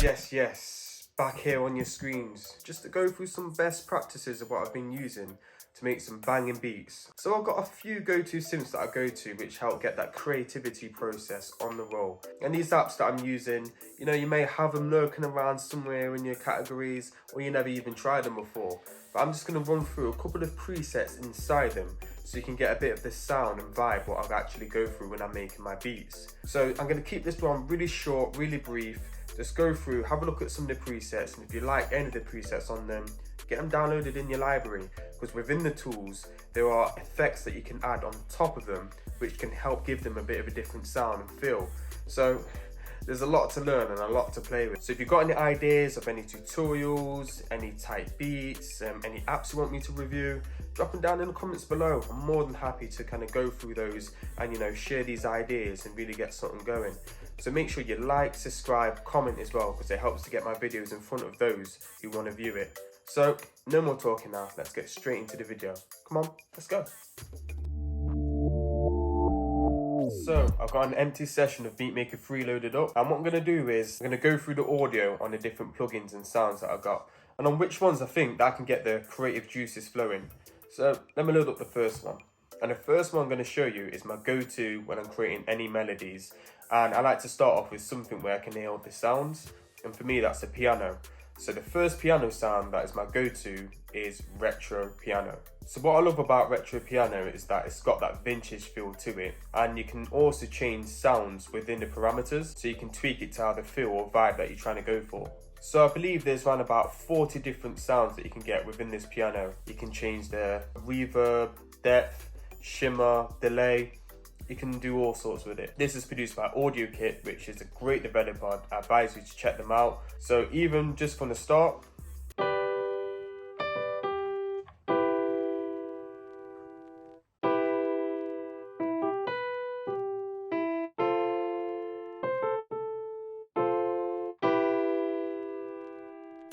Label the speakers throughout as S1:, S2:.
S1: Yes, back here on your screens, just to go through some best practices of what I've been using to make some banging beats. So I've got a few go-to synths that I go to which help get that creativity process on the roll. And these apps that I'm using, you know, you may have them lurking around somewhere in your categories, or you never even tried them before. But I'm just going to run through a couple of presets inside them so you can get a bit of the sound and vibe what I actually go through when I'm making my beats. So I'm going to keep this one really short, really brief. Just go through, have a look at some of the presets, and if you like any of the presets on them, get them downloaded in your library, because within the tools there are effects that you can add on top of them which can help give them a bit of a different sound and feel. So there's a lot to learn and a lot to play with. So if you've got any ideas of any tutorials, any type beats, any apps you want me to review, drop them down in the comments below. I'm more than happy to kind of go through those and, you know, share these ideas and really get something going. So make sure you like, subscribe, comment as well, because it helps to get my videos in front of those who want to view it. So no more talking now, let's get straight into the video. Come on, let's go. So I've got an empty session of Beatmaker 3 loaded up, and what I'm going to do is I'm going to go through the audio on the different plugins and sounds that I've got, and on which ones I think that I can get the creative juices flowing. So let me load up the first one. And the first one I'm going to show you is my go-to when I'm creating any melodies. And I like to start off with something where I can nail the sounds. And for me, that's a piano. So the first piano sound that is my go-to is retro piano. So what I love about retro piano is that it's got that vintage feel to it. And you can also change sounds within the parameters. So you can tweak it to have the feel or vibe that you're trying to go for. So I believe there's around about 40 different sounds that you can get within this piano. You can change the reverb, depth, shimmer, delay. You can do all sorts with it. This is produced by Audio Kit, which is a great developer. I advise you to check them out. So even just from the start,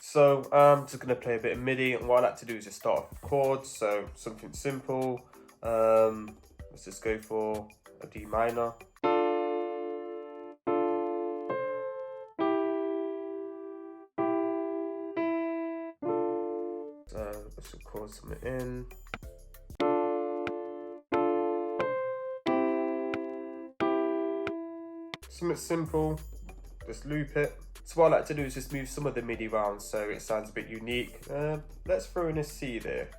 S1: so I'm just going to play a bit of MIDI, and what I like to do is just start off with chords, so something simple. Let's just go for a D minor. So let's record something in. Something simple, just loop it. So what I like to do is just move some of the MIDI around so it sounds a bit unique. Let's throw in a C there.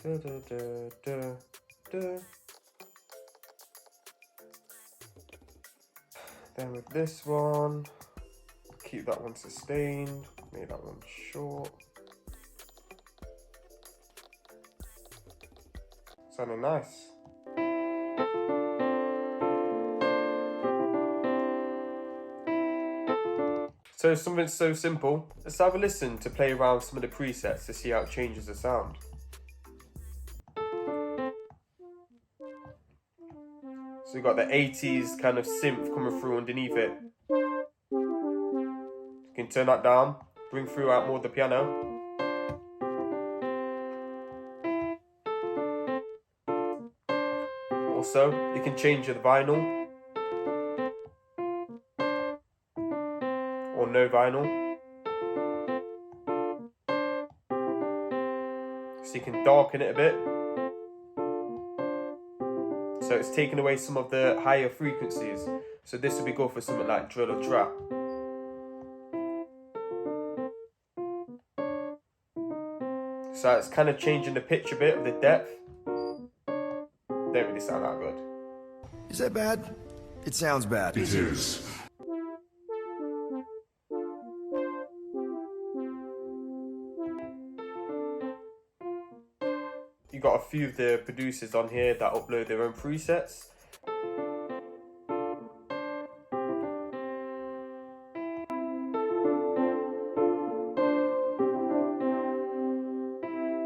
S1: Da, da, da, da, da. Then with this one, keep that one sustained, make that one short. Sounding nice. So something so simple, let's have a listen to play around some of the presets to see how it changes the sound. So you've got the 80s kind of synth coming through underneath it. You can turn that down, bring through out more of the piano. Also, you can change the vinyl or no vinyl. So you can darken it a bit. So it's taking away some of the higher frequencies. So this would be good for something like drill or trap. So it's kind of changing the pitch a bit of the depth. Don't really sound that good.
S2: Is that bad? It sounds bad.
S3: It is.
S1: You got a few of the producers on here that upload their own presets.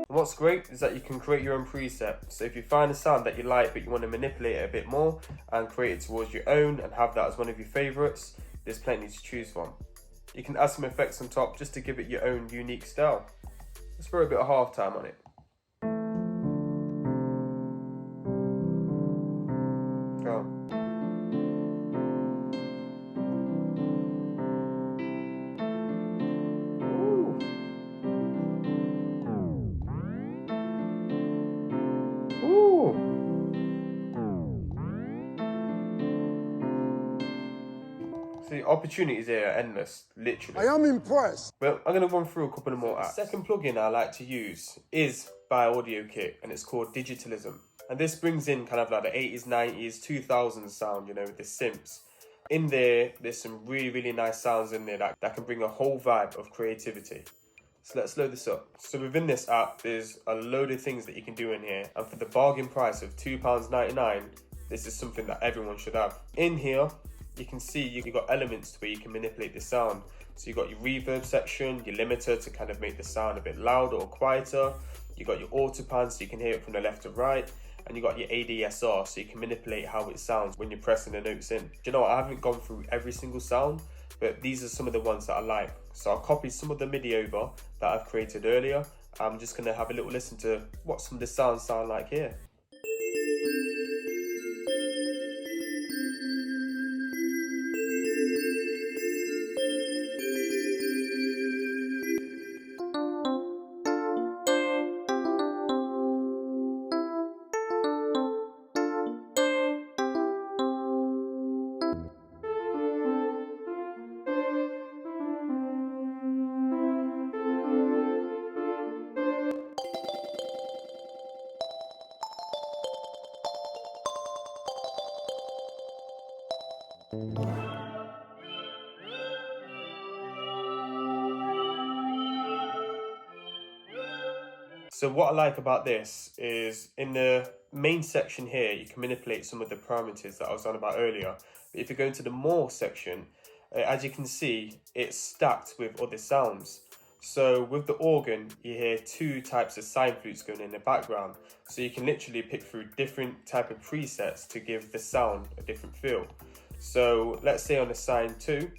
S1: What's great is that you can create your own preset. So if you find a sound that you like but you want to manipulate it a bit more and create it towards your own and have that as one of your favorites, there's plenty to choose from. You can add some effects on top just to give it your own unique style. Let's throw a bit of halftime on it. Go. The opportunities here are endless, literally.
S2: I am impressed.
S1: But I'm going to run through a couple of more apps. The second plugin I like to use is by Audio Kit, and it's called Digitalism. And this brings in kind of like the 80s, 90s, 2000s sound, you know, with the synths. In there, there's some really, really nice sounds in there that can bring a whole vibe of creativity. So let's load this up. So within this app, there's a load of things that you can do in here. And for the bargain price of £2.99, this is something that everyone should have. In here, you can see you've got elements where you can manipulate the sound. So you've got your reverb section, your limiter to kind of make the sound a bit louder or quieter. You've got your autopan so you can hear it from the left to right. And you've got your ADSR so you can manipulate how it sounds when you're pressing the notes in. Do you know what? I haven't gone through every single sound, but these are some of the ones that I like. So I'll copy some of the MIDI over that I've created earlier. I'm just going to have a little listen to what some of the sounds sound like here. So what I like about this is in the main section here, you can manipulate some of the parameters that I was on about earlier. But if you go into the more section, as you can see, it's stacked with other sounds. So with the organ, you hear two types of sine flutes going in the background. So you can literally pick through different type of presets to give the sound a different feel. So let's say on the sine 2,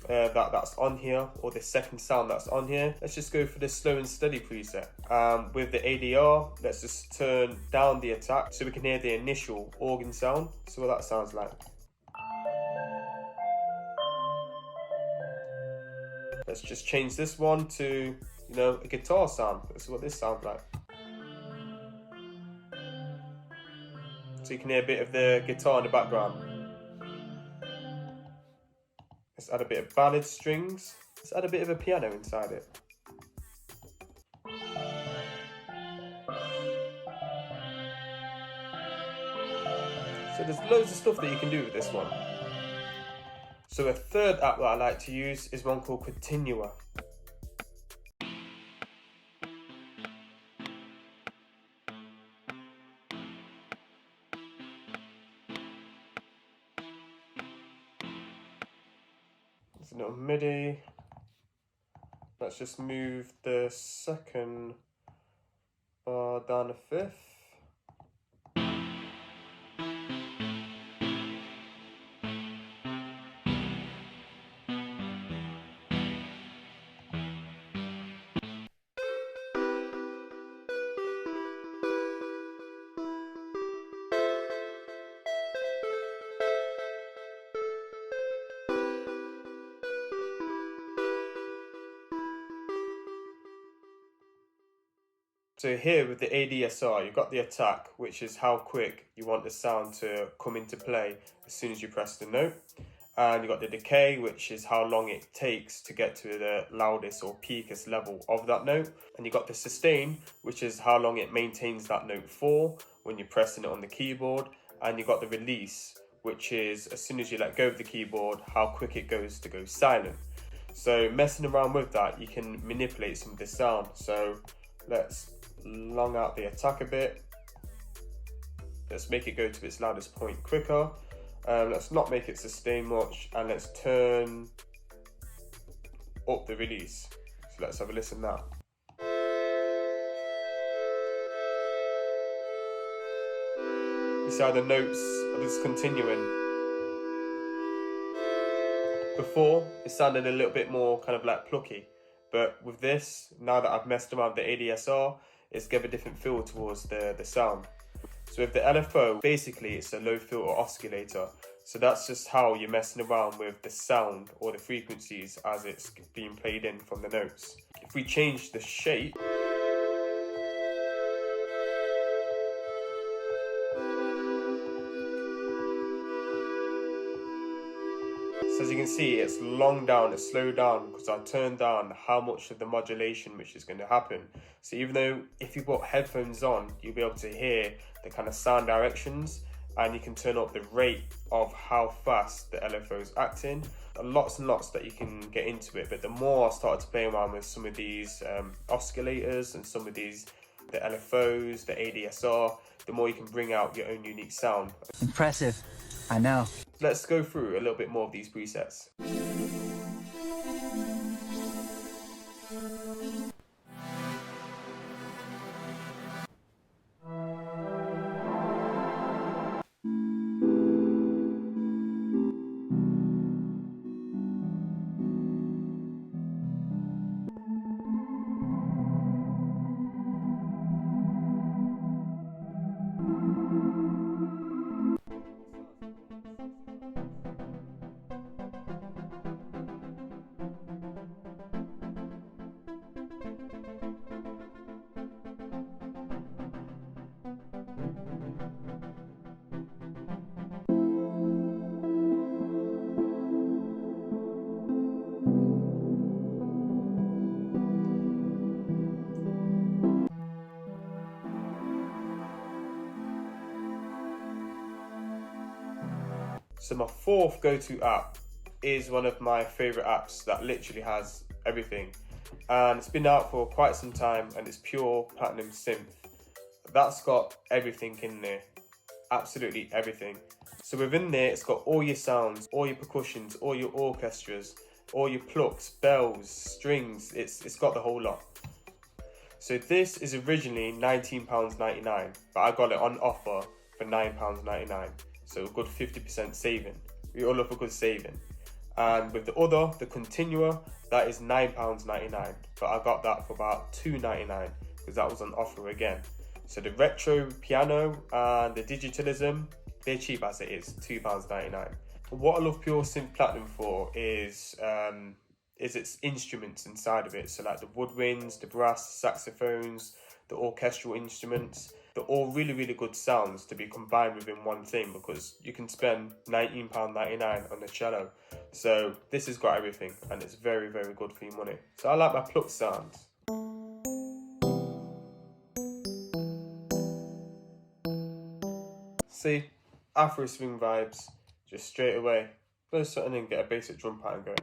S1: that's on here, or the second sound that's on here, let's just go for the slow and steady preset. With the ADR, let's just turn down the attack so we can hear the initial organ sound. So what that sounds like. Let's just change this one to, you know, a guitar sound. This is what this sounds like. So you can hear a bit of the guitar in the background. Let's add a bit of ballad strings. Let's add a bit of a piano inside it. So there's loads of stuff that you can do with this one. So a third app that I like to use is one called Continua. There's a little MIDI. Let's just move the second bar down a fifth. So here with the ADSR, you've got the attack, which is how quick you want the sound to come into play as soon as you press the note. And you've got the decay, which is how long it takes to get to the loudest or peakest level of that note. And you've got the sustain, which is how long it maintains that note for when you're pressing it on the keyboard. And you've got the release, which is as soon as you let go of the keyboard, how quick it goes to go silent. So messing around with that, you can manipulate some of the sound. So let's long out the attack a bit. Let's make it go to its loudest point quicker. Let's not make it sustain much, and let's turn up the release. So let's have a listen now. You see how the notes are just continuing. Before, it sounded a little bit more kind of like plucky, but with this, now that I've messed around with the ADSR, it's given a different feel towards the sound. So with the LFO, basically it's a low filter oscillator. So that's just how you're messing around with the sound or the frequencies as it's being played in from the notes. If we change the shape, so as you can can see, it's long down, it's slowed down because I turned down how much of the modulation which is going to happen. So even though if you put headphones on, you'll be able to hear the kind of sound directions, and you can turn up the rate of how fast the LFO is acting. Lots and lots that you can get into it, but the more I started to play around with some of these oscillators and some of these, the LFOs, the ADSR, the more you can bring out your own unique sound.
S3: Impressive, I know.
S1: Let's go through a little bit more of these presets. So my fourth go-to app is one of my favorite apps that literally has everything, and it's been out for quite some time, and it's Pure Platinum Synth. That's got everything in there, absolutely everything. So within there, it's got all your sounds, all your percussions, all your orchestras, all your plucks, bells, strings. It's got the whole lot. So this is originally £19.99, but I got it on offer for £9.99. So a good 50% saving. We all love a good saving. And with the other, the Continua, that is £9.99, but I got that for about £2.99 because that was on offer again. So the retro piano and the digitalism, they're cheap as it is, £2.99. What I love Pure Synth Platinum for is its instruments inside of it. So like the woodwinds, the brass, saxophones, the orchestral instruments. They're all really, really good sounds to be combined within one thing, because you can spend £19.99 on the cello. So this has got everything, and it's very, very good for your money. So I like my pluck sounds. See, Afro swing vibes, just straight away. First something and get a basic drum pattern going.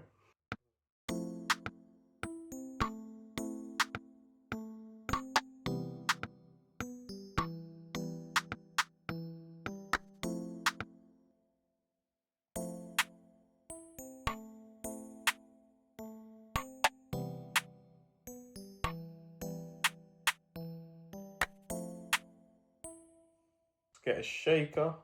S1: Get a shaker.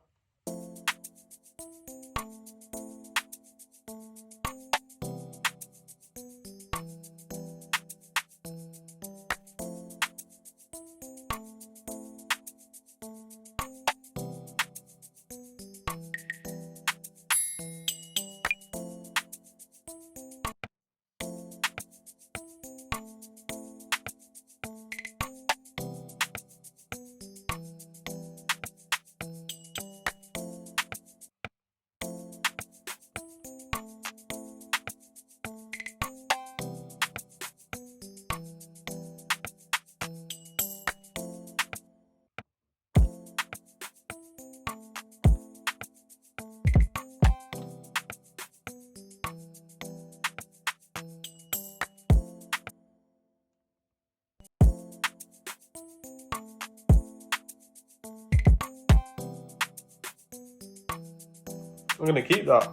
S1: I'm gonna keep that.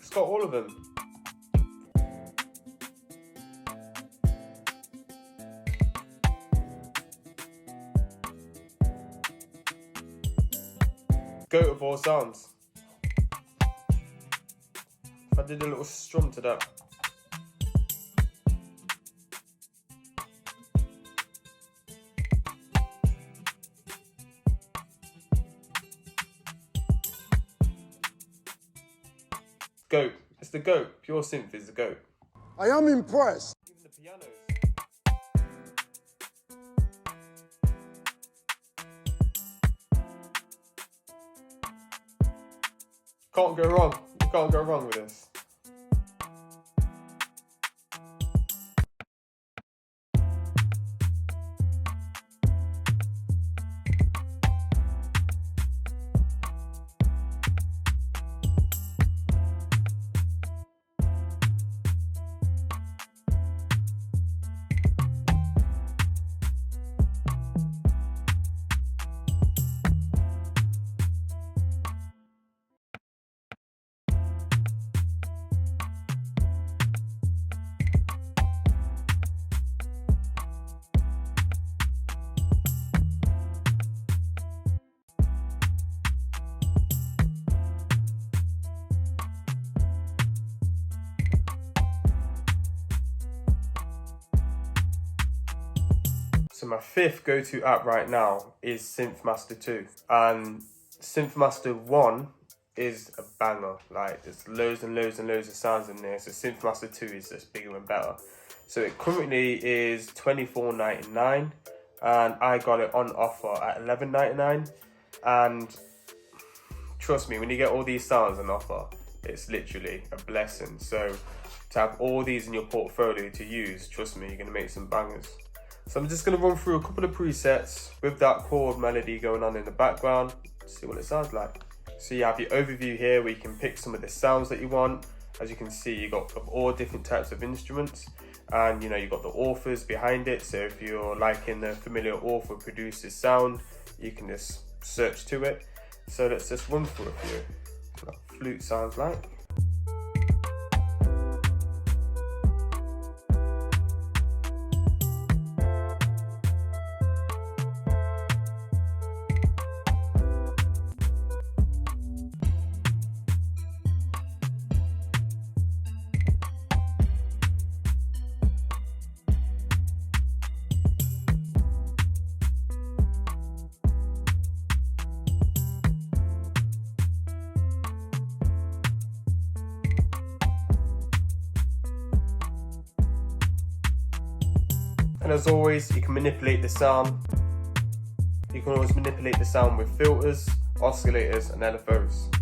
S1: It's got all of them. Goat of all sounds. If I did a little strum to that. Goat. It's the goat. Pure synth is the goat.
S2: I am impressed.
S1: Even the pianos. Can't go wrong. You can't go wrong with this. So my fifth go-to app right now is SynthMaster 2. And SynthMaster 1 is a banger. Like, there's loads and loads and loads of sounds in there. So SynthMaster 2 is just bigger and better. So it currently is $24.99 and I got it on offer at $11.99. And trust me, when you get all these sounds on offer, it's literally a blessing. So to have all these in your portfolio to use, trust me, you're gonna make some bangers. So I'm just going to run through a couple of presets with that chord melody going on in the background, see what it sounds like. So you have your overview here where you can pick some of the sounds that you want. As you can see, you got of all different types of instruments, and you know, you've got the authors behind it. So if you're liking the familiar author producer's sound, you can just search to it. So let's just run through a few. What flute sounds like. And as always, you can manipulate the sound. You can always manipulate the sound with filters, oscillators and LFOs.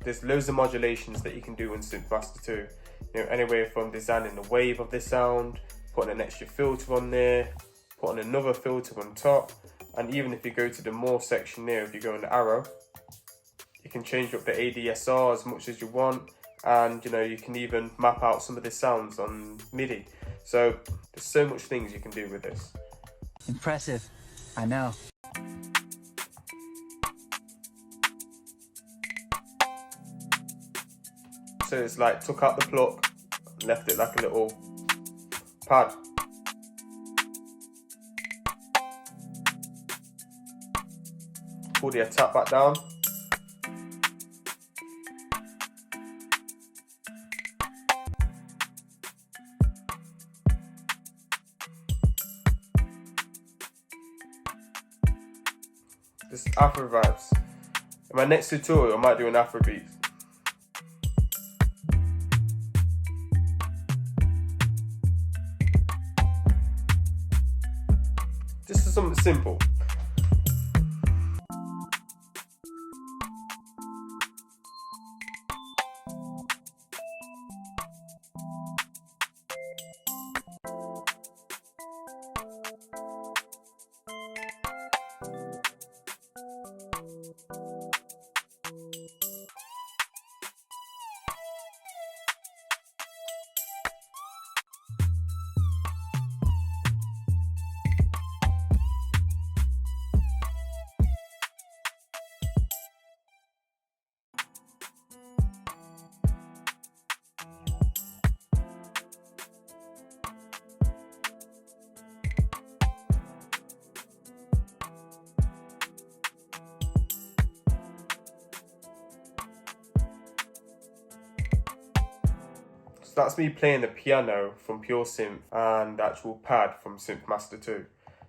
S1: There's loads of modulations that you can do in SynthMaster 2. You know, anywhere from designing the wave of the sound, putting an extra filter on there, putting another filter on top, and even if you go to the more section there, if you go in the arrow, you can change up the ADSR as much as you want, and you know, you can even map out some of the sounds on MIDI. So there's so much things you can do with this.
S3: Impressive. I know.
S1: So it's like took out the pluck, left it like a little pad. Pull the attack back down. This is Afro vibes. In my next tutorial, I might do an Afro beat. This is something simple. So that's me playing the piano from Pure Synth and the actual pad from Synth Master 2.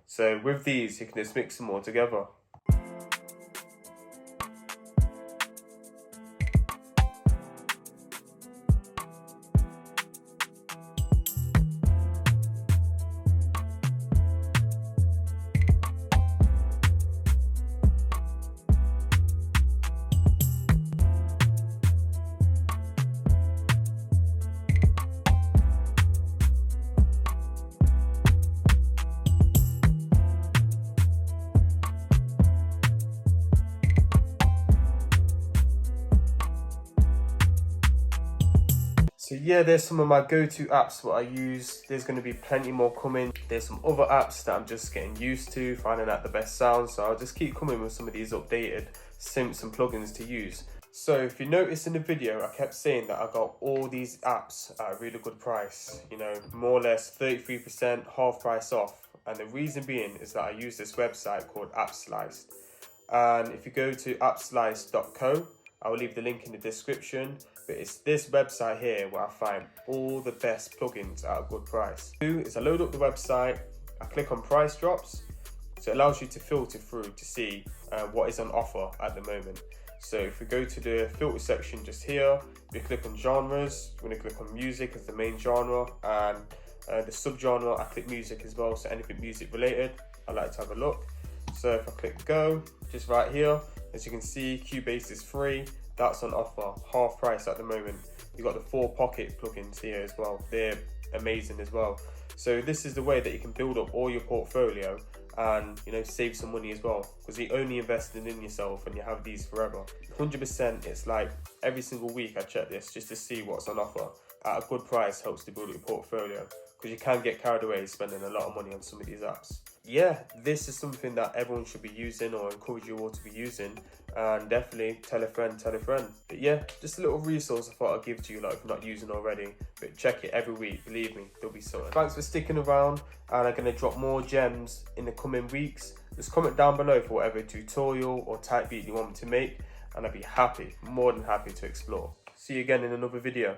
S1: So with these, you can just mix them all together. So yeah, there's some of my go-to apps what I use. There's going to be plenty more coming. There's some other apps that I'm just getting used to, finding out the best sound. So I'll just keep coming with some of these updated synths and plugins to use. So if you notice in the video, I kept saying that I got all these apps at a really good price. You know, more or less 33%, half price off. And the reason being is that I use this website called AppSliced. And if you go to appsliced.co, I will leave the link in the description. But it's this website here where I find all the best plugins at a good price. What I do is I load up the website, I click on price drops, so it allows you to filter through to see what is on offer at the moment. So if we go to the filter section just here, we click on genres, we're going to click on music as the main genre, and the subgenre I click music as well, so anything music related, I like to have a look. So if I click go, just right here, as you can see, Cubase is free. That's on offer, half price at the moment. You've got the 4 pocket plugins here as well. They're amazing as well. So this is the way that you can build up all your portfolio and, you know, save some money as well, because you're only investing in yourself and you have these forever. 100%, it's like every single week I check this just to see what's on offer. At a good price helps to build up your portfolio, because you can get carried away spending a lot of money on some of these apps. Yeah, this is something that everyone should be using, or encourage you all to be using, and definitely tell a friend, tell a friend. But yeah, just a little resource I thought I'd give to you, like if you're not using already, but check it every week, believe me, there'll be something. Thanks for sticking around, and I'm going to drop more gems in the coming weeks. Just comment down below for whatever tutorial or type beat you want me to make, and I'd be happy, more than happy to explore. See you again in another video.